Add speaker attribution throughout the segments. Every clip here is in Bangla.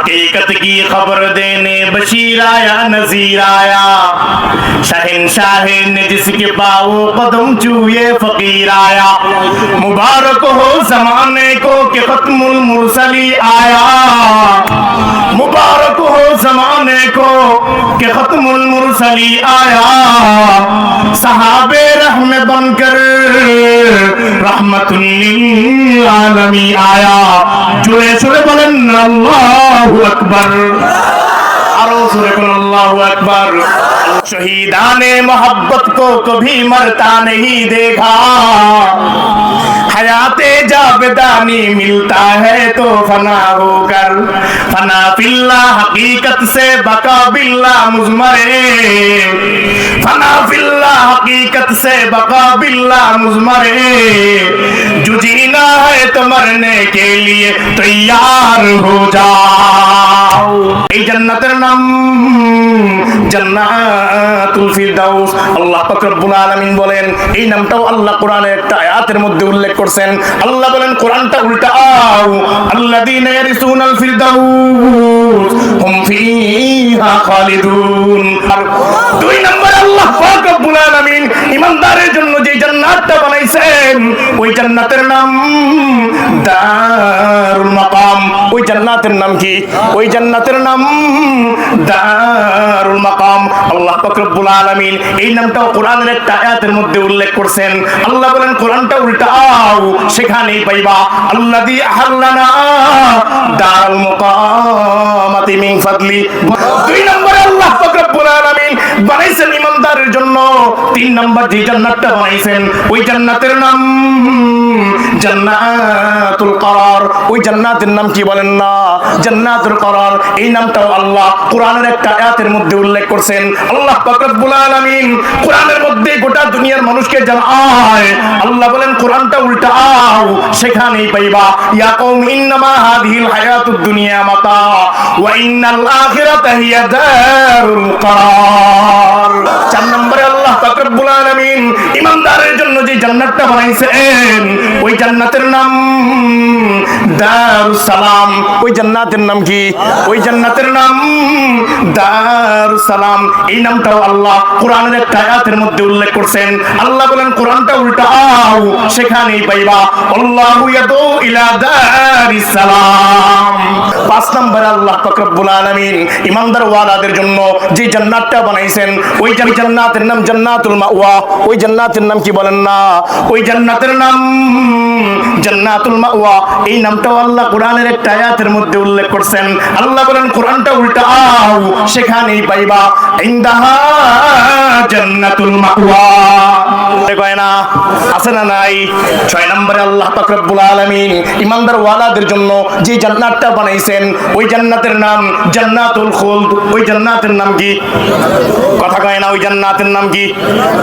Speaker 1: हकीकत की खबर देने बशीर आया नजीर आया शहंशाह ने जिसके पाओ कदम चूए फकीर आया मुबारक हो जमाने को कि खत्मुल मुरसली आया मुबारक हो जमाने को कि खत्मुल मुरसली आया सहाबे रहम बनकर रहमतुल लिल आलमी आया जुड़े जुड़े बोलें अल्लाहु अकबर और जुड़े बोलें अल्लाहु अकबर शहीदाने मोहब्बत को कभी मरता नहीं देखा हयाते जावेदानी मिलता है तो फना होकर फना फिल्ला हकीकत से बका बिल्ला मुजमरे फना फिल्ला हकीकत से बका बिल्ला मुजमरे जो जीना है तो मरने के लिए तैयार हो जाओ এই জান্নাতের নাম জান্নাতুল ফিরদাউস আল্লাহ পাক রব্বুল আলামিন বলেন এই নামটাও আল্লাহ কোরআনের একটা আয়াতের মধ্যে উল্লেখ করেছেন আল্লাহ বলেন কোরআনটা উল্টাও আল্লাযীনা ইয়ারিসুনাল ফিরদাউস হুম ফিহা খালিদুন দুই নম্বর আল্লাহ পাক রব্বুল আলামিন ইমানদারের জন্য যে জান্নাতটা বানাইছেন ওই জান্নাতের নাম দারুল মাকাম ওই জান্নাতের নাম কি ওই জান্নাতের নাম দারুল মাকাম আল্লাহ পাক রব্বুল আলামিন এই নামটাও কোরআনের একটা আয়াতের মধ্যে উল্লেখ করেছেন আল্লাহ বলেন কোরআনটা উল্টাও সেখানেই পাইবা আল্লাযী আহাল্লানা দারুল মুকামাতি মিন ফাদলি দুই নম্বরে আল্লাহ পাক রব্বুল আলামিন বানাইছেন ইমানদারের জন্য তিন নম্বর যে জান্নাতটা বানাইছেন ওই জান্নাতের নাম জান্নাতুল করার ওই জান্নাতের নাম কি বলেন না জান্নাতুল করার এই নামটাও আল্লাহ কোরআনের একটা আয়াতের মধ্যে উল্লেখ করেছেন আল্লাহ পাক রব্বুল আলামিন কোরআনের মধ্যে গোটা দুনিয়ার মানুষকে জানায় আল্লাহ বলেন কোরআনটা উল্টাও সেখানেই পাইবা ইয়া কওম ইন্নামা হাযিহিল হায়াতুদ দুনিয়া মাতা ওয়া ইন্নাল আখিরাতা হিয়া দারুল করার চার নম্বরে আল্লাহ পাক রব্বুল আলামিন ইমানদারের জন্য যে জান্নাতটা বানাইছেন ওই জান্নাতের নাম দারুস সালাম ওই জান্নাতের নাম কি ওই জান্নাতের নাম দারুস সালাম এই নামটাও আল্লাহ কোরআনের একটা আয়াতের মধ্যে উল্লেখ করেছেন আল্লাহ বলেন কোরআনটা উল্টাও সেখানেই পাইবা আল্লাহু ইয়াদু ইলা দারিস সালাম পাঁচ নম্বরে আল্লাহ পাক রব্বুল আলামিন ইমানদার ওয়ালাদের জন্য যে জান্নাতটা বানাইছেন ওই জান্নাতের নাম জান্নাতুল মাওয়া ওই জান্নাতের নাম কি বলেন না ওই জান্নাতের নাম জান্নাতুল মাওয়া এই নামটাও আল্লাহ কোরআনের একটা আয়াতের মধ্যে উল্লেখ করেছেন আল্লাহ বলেন কোরআনটা উল্টাও সেখানেই পাইবা ইনদাহা জান্নাতুল মাওয়া কয় না আছে না নাই ছয় নম্বরে আল্লাহ পাক রব্বুল আলামিন ইমানদার ওয়ালাদের জন্য যে জান্নাতটা বানাইছেন ওই জান্নাতের নাম জান্নাতুল খুলদ ওই জান্নাতের নাম কি কথা কয় না ওই জান্নাতের নাম কি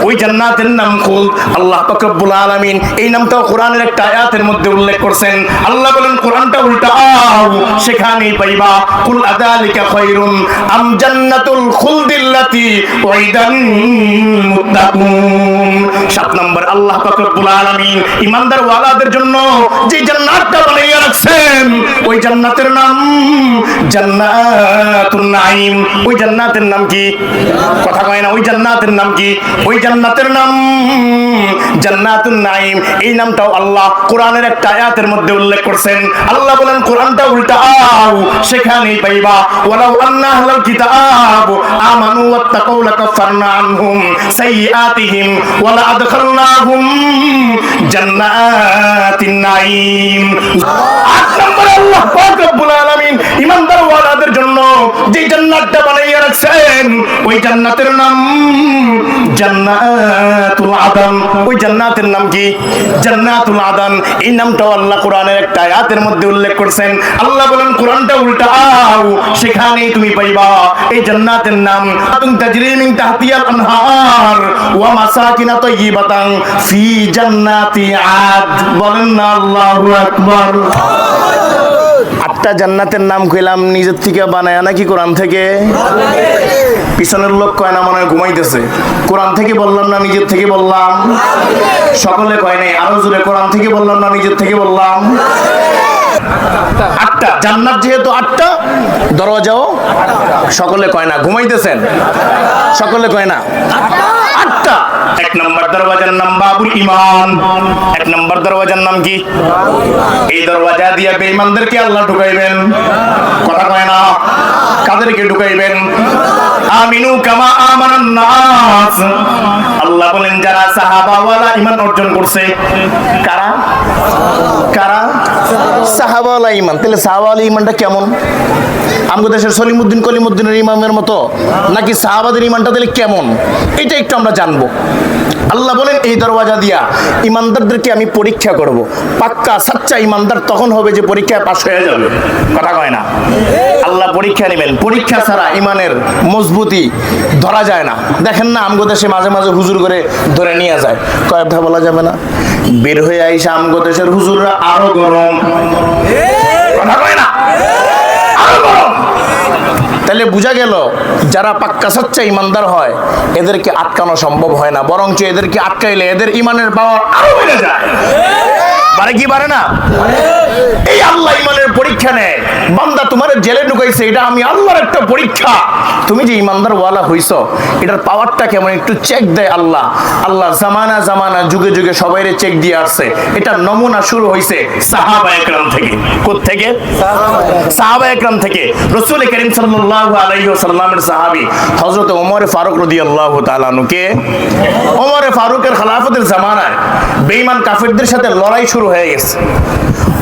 Speaker 1: ওই জান্নাতের নাম খুলদ আল্লাহ পাক রব্বুল আলামিন এই নামটাও কোরআনের একটা আয়াতের মধ্যে উল্লেখ করেছেন আল্লাহ বলেন কোরআনটা উল্টাও সেখানেই পাইবা কুল আযালিকা খায়রুন আম জান্নাতুল খুলদিল্লাতী ওয়াইদান মুত্তাকুন সাত নম্বর আল্লাহ পাক রব্বুল আলামিন ইমানদার ওয়ালাদের জন্য যে জান্নাতটা বানাইয়া রাখছেন ওই জান্নাতের নাম জান্নাতুন নাঈম ওই জান্নাতের নাম কি কথা কয় না ওই জান্নাতের নাম কি ওই জান্নাতের নাম জান্নাতুন নাঈম এই নামটাও আল্লাহ কোরআনের একটা আয়াতের মধ্যে উল্লেখ করেছেন আল্লাহ বলেন কোরআনটা উল্টাও সেখানেই পাইবা ওয়ালাউ আন্না আহলাল কিতাব আমানু ওয়াত্তাকাউ লাকাফারনা আনহুম সাইয়্যাতিহিম ওয়া লাআদখালনাহুম জান্নাতিন নাঈম আট নম্বরে আল্লাহ পাক রব্বুল আলামিন ইমানদার ওয়ালাদের জন্য যে জান্নাতটা বানাইয়া রাখছেন ওই জান্নাতের নাম জান্নাতুল আদন ওই জান্নাতের নাম কি জান্নাতুল আদন এই নামটাও আল্লাহ কোরআনের একটা আয়াতের মধ্যে উল্লেখ করেছেন আল্লাহ বলেন কোরআনটা উল্টাও সেখানেই তুমি পাইবা এই জান্নাতের নাম তাজরি মিন তাহতিহাল আনহার ওয়া মাসাকিন তাইয়িবাতান ফি জান্নাতি আদ বলেন না আল্লাহু আকবার আটটা জান্নাতের নাম কইলাম নিজের থেকে বানায় নাকি কোরআন থেকে পিছনের লোক কয় না মনে হয় ঘুমাইতেছে কোরআন থেকে বললাম না নিজের থেকে বললাম সকলে কয় নাই আরো জোরে কোরআন থেকে বললাম না নিজের থেকে বললাম 8টা। জান্নাত যেহেতু 8টা, দরওয়াজাও সকলে কয় না, ঘুমাইতেছেন সকলে কয় না 8টা। 1 নম্বর দরওয়াজার নাম বাবুল ঈমান। 1 নম্বর দরওয়াজার নাম কি? এই দরওয়াজা দিয়ে বেঈমানদেরকে আল্লাহ ঢুকাইবেন, কথা কয় না। কাদেরকে ঢুকাইবেন? আমিনু কামা আমানান নাস। আল্লাহ বলেন যারা সাহাবাওয়ালা ঈমান অর্জন করছে। কারা কারা? সাহাবাওয়ালা ঈমান। তাহলে সাহাবাওয়ালা ঈমানটা কেমন? আমাদের দেশের সলিমউদ্দিন কলিমউদ্দিনের ইমামের মতো, নাকি সাহাবাদের ঈমানটা তাহলে কেমন, এটা একটু আমরা জানবো। আল্লাহ বলেন এই দরওয়াজা দিয়া ইমানদারদেরকে আমি পরীক্ষা করব। পাক্কা সাচ্চা ইমানদার তখন হবে যে পরীক্ষায় পাশ হয়ে যাবে, কথা কয় না। আল্লাহ পরীক্ষা নেবেন, পরীক্ষা ছাড়া ইমানের মজবুতি ধরা যায় না। দেখেন না আমগো দেশে মাঝে মাঝে হুজুর করে ধরে নিয়ে যায়, কয়েকটা বলা যাবে না, বের হয়ে আইসা আমগো দেশের হুজুররা আরো গরম, কথা কয় না, আরো গরম। তাহলে বোঝা গেল যারা পাক্কা সচ্চা ইমানদার হয় এদেরকে আটকানো সম্ভব হয় না, বরঞ্চ এদেরকে আটকাইলে এদের ইমানের পাওয়ার আরো বেড়ে যায়। পারে কি পারে না? এই আল্লাহ ইমানের পরীক্ষা নেয়। বান্দা তোমার জেলে ঢুকাইছে, এটা আমি আল্লাহর একটা পরীক্ষা। তুমি যে ইমানদার ওয়ালা হইছো এটার পাওয়ারটা কেমন একটু চেক দেয় আল্লাহ। আল্লাহ জামানা জামানা যুগে যুগে সবাইরে চেক দিয়ে আসছে। এটা নমুনা শুরু হইছে সাহাবায়ে কেরাম থেকে। কোথা থেকে? সাহাবায়ে কেরাম থেকে। রাসূল করিম সাল্লাল্লাহু আলাইহি ওয়াসাল্লামের সাহাবী হযরত ওমর ফারুক রাদিয়াল্লাহু তাআলা আনহুকে, ওমর ফারুকের খেলাফতের জামানায় বেঈমান কাফেরদের সাথে লড়াই শুরু হয়ে গেছে।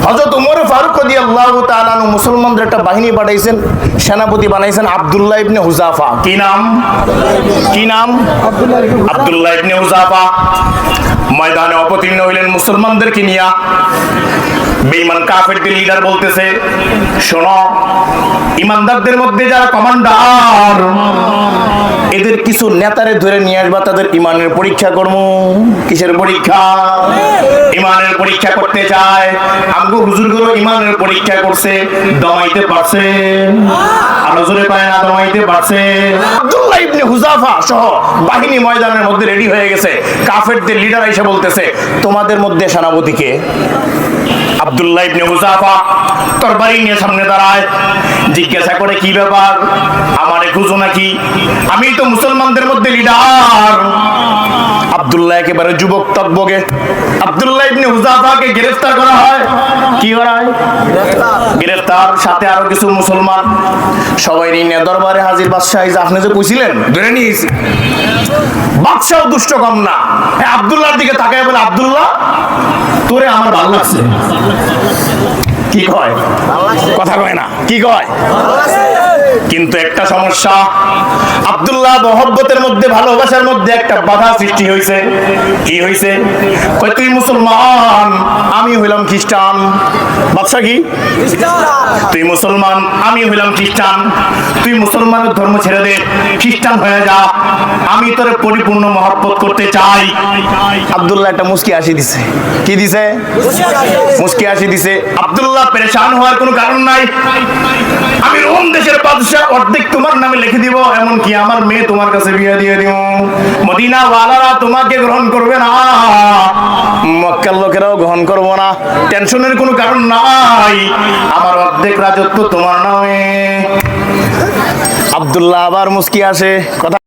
Speaker 1: হযরত ওমর ফারুক রাদিয়াল্লাহু তাআলা আনহু মুসলমানদের একটা বাহিনী পাঠাইছেন, সেনাপতি বানাইছেন আব্দুল্লাহ ইবনে হুযাফা। কি নাম? কি নাম? আব্দুল্লাহ ইবনে হুযাফা। ময়দানে অবতীর্ণ হইলেন মুসলমানদেরকে নিয়া। বেঈমান কাফেরদের লিডার বলতেছে, শোনো, ইমানদারদের মধ্যে যারা কমান্ডার এদের কিছু নেতারে ধরে নিয়ে আসবা, তাদের ইমানের পরীক্ষা করবো। কিসের পরীক্ষা? ইমানের পরীক্ষা করতে চায়। আমগো হুজুরগুলো ইমানের পরীক্ষা করছে, দমাইতে পারছে? আরো জোরে পায় না, দমাইতে পারছে? আব্দুল্লাহ ইবনে হুযাফা সহ বাহিনী ময়দানের মধ্যে রেডি হয়ে গেছে। কাফেরদের লিডার এসে বলতেছে, তোমাদের মধ্যে সেনাপতি কে? আব্দুল্লাহ ইবনে হুযাফা তরবারি নিয়ে সামনে দাঁড়ায়, জিজ্ঞাসা করে, কি ব্যাপার, আমারে খুঁজো নাকি? আমি তো মুসলমানদের মধ্যে লিডার। আব্দুল্লাহ একেবারে যুবক তকবকে। আব্দুল্লাহ ইবনে হুযাফাকে গ্রেফতার করা হয়। কি করা হয়? গ্রেফতার। সাথে আরো কিছু মুসলমান সবাই নিয়ে দরবারে হাজির। বাদশাহ আপনি যে কইছিলেন ধরে নিয়েছি। বাদশাহ দুষ্ট কম না, আব্দুল্লাহর দিকে তাকায় বলে, আব্দুল্লাহ তোরে আমার ভালো লাগছে। কি কয়? কথা কয় না, কি কয়? কিন্তু একটা সমস্যা, আব্দুল্লাহ মহব্বতের মধ্যে, ভালোবাসার মধ্যে একটা বাধা সৃষ্টি হয়েছে। কি হয়েছে? কয় তুই মুসলমান, আমি হইলাম খ্রিস্টান। বাদশা কি? তুই মুসলমান, আমি হইলাম খ্রিস্টান। তুই মুসলমানের ধর্ম ছেড়ে দে, খ্রিস্টান হয়ে যা, আমি তোরে পরিপূর্ণ মহব্বত করতে চাই। আব্দুল্লাহ একটা মুস্কি হাসি দিছে। কি দিছে? মুস্কি হাসি দিছে। আব্দুল্লাহ পেরেশান হওয়ার কোনো কারণ নাই। আমি রোম দেশের বাদশা, অর্ধেক তোমার নামে লিখে দিব, এমনকি আমার মেয়ে তোমার কাছে বিয়ে দিয়ে দিব। মদিনা ওয়ালারা তোমাকে গ্রহণ করবে না, মক্কার লোকেরাও গ্রহণ করবো না। টেনশনের কোনো কারণ নাই, আমার অর্ধেক রাজত্ব তোমার নামে। আব্দুল্লাহ আবার মুস্কি আসে। কথা